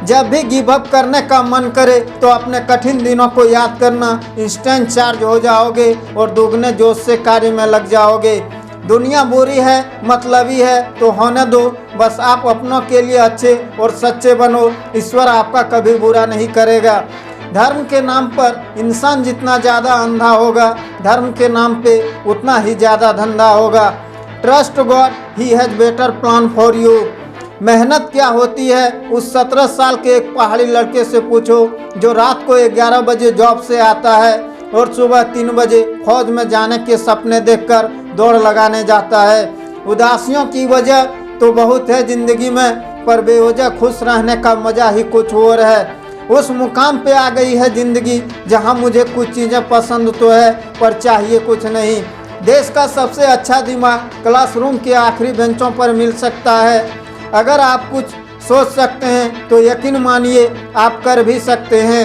जब भी give up करने का मन करे तो अपने कठिन दिनों को याद करना, इंस्टेंट चार्ज हो जाओगे और दुगने जोश से कार्य में लग जाओगे। दुनिया बुरी है, मतलबी है तो होने दो, बस आप अपनों के लिए अच्छे और सच्चे बनो, ईश्वर आपका कभी बुरा नहीं करेगा। धर्म के नाम पर इंसान जितना ज़्यादा अंधा होगा, धर्म के नाम पे उतना ही ज़्यादा धंधा होगा। Trust God, he has better plan for you. मेहनत क्या होती है उस 17 साल के एक पहाड़ी लड़के से पूछो जो रात को 11 बजे जॉब से आता है और सुबह 3 बजे फौज में जाने के सपने देखकर दौड़ लगाने जाता है। उदासियों की वजह तो बहुत है ज़िंदगी में, पर बेवजह खुश रहने का मज़ा ही कुछ और है। उस मुकाम पे आ गई है ज़िंदगी जहां मुझे कुछ चीज़ें पसंद तो है पर चाहिए कुछ नहीं। देश का सबसे अच्छा दिमाग क्लासरूम के आखिरी बेंचों पर मिल सकता है। अगर आप कुछ सोच सकते हैं तो यकीन मानिए आप कर भी सकते हैं।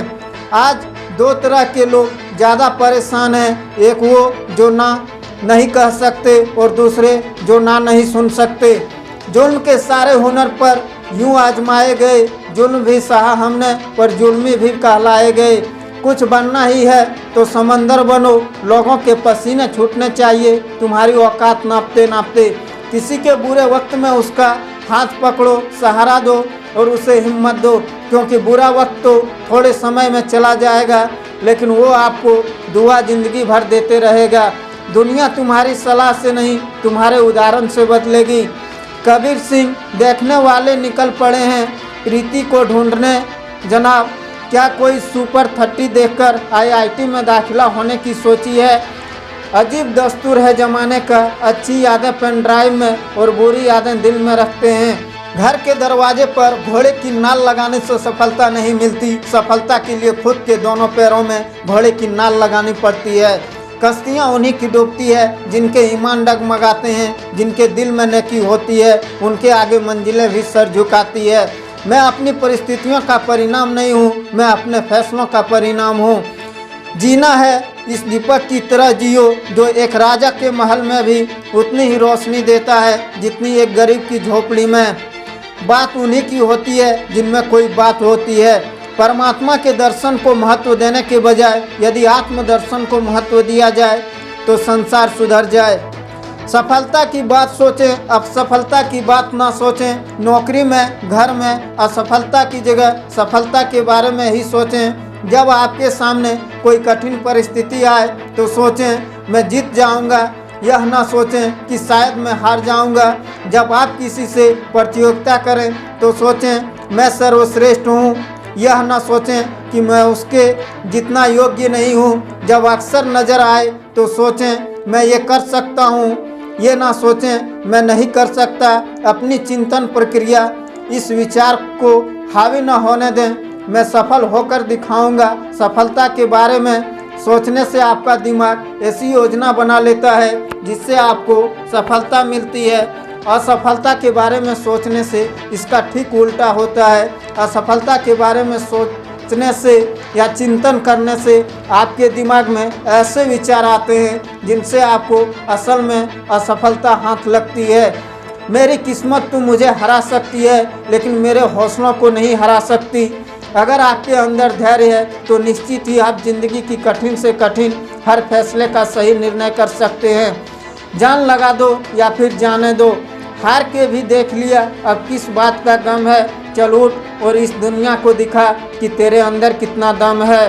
आज 2 तरह के लोग ज़्यादा परेशान हैं, एक वो जो ना नहीं कह सकते और दूसरे जो ना नहीं सुन सकते। जुल्म के सारे हुनर पर यूं आजमाए गए, जुल्म भी सहा हमने पर जुल्मी भी कहलाए गए। कुछ बनना ही है तो समंदर बनो, लोगों के पसीने छूटने चाहिए तुम्हारी औकात नापते नापते। किसी के बुरे वक्त में उसका हाथ पकड़ो, सहारा दो और उसे हिम्मत दो, क्योंकि बुरा वक्त तो थोड़े समय में चला जाएगा लेकिन वो आपको दुआ ज़िंदगी भर देते रहेगा। दुनिया तुम्हारी सलाह से नहीं तुम्हारे उदाहरण से बदलेगी। कबीर सिंह, देखने वाले निकल पड़े हैं प्रीति को ढूंढने। जनाब, क्या कोई सुपर 30 देखकर IIT में दाखिला होने की सोची है? अजीब दस्तूर है ज़माने का, अच्छी यादें पेन ड्राइव में और बुरी यादें दिल में रखते हैं। घर के दरवाजे पर घोड़े की नाल लगाने से सफलता नहीं मिलती, सफलता के लिए खुद के दोनों पैरों में घोड़े की नाल लगानी पड़ती है। कश्तियाँ उन्हीं की डूबती है जिनके ईमान डगमगाते हैं, जिनके दिल में नेकी होती है, उनके आगे मंजिलें भी सर झुकाती है। मैं अपनी परिस्थितियों का परिणाम नहीं हूँ, मैं अपने फैसलों का परिणाम हूँ। जीना है इस दीपक की तरह जियो जो एक राजा के महल में भी उतनी ही रोशनी देता है जितनी एक गरीब की झोपड़ी में। बात उन्हीं की होती है जिनमें कोई बात होती है। परमात्मा के दर्शन को महत्व देने के बजाय यदि आत्मदर्शन को महत्व दिया जाए तो संसार सुधर जाए। सफलता की बात सोचें, असफलता की बात ना सोचें। नौकरी में, घर में असफलता की जगह सफलता के बारे में ही सोचें। जब आपके सामने कोई कठिन परिस्थिति आए तो सोचें मैं जीत जाऊंगा, यह ना सोचें कि शायद मैं हार जाऊंगा। जब आप किसी से प्रतियोगिता करें तो सोचें मैं सर्वश्रेष्ठ हूँ, यह ना सोचें कि मैं उसके जितना योग्य नहीं हूँ। जब अक्सर नज़र आए तो सोचें मैं ये कर सकता हूँ, ये ना सोचें मैं नहीं कर सकता। अपनी चिंतन प्रक्रिया इस विचार को हावी न होने दें मैं सफल होकर दिखाऊंगा। सफलता के बारे में सोचने से आपका दिमाग ऐसी योजना बना लेता है जिससे आपको सफलता मिलती है। असफलता के बारे में सोचने से इसका ठीक उल्टा होता है। असफलता के बारे में सोचने से या चिंतन करने से आपके दिमाग में ऐसे विचार आते हैं जिनसे आपको असल में असफलता हाथ लगती है। मेरी किस्मत तो मुझे हरा सकती है लेकिन मेरे हौसलों को नहीं हरा सकती। अगर आपके अंदर धैर्य है तो निश्चित ही आप जिंदगी की कठिन से कठिन हर फैसले का सही निर्णय कर सकते हैं। जान लगा दो या फिर जाने दो, हार के भी देख लिया, अब किस बात का गम है। चल उठ और इस दुनिया को दिखा कि तेरे अंदर कितना दम है।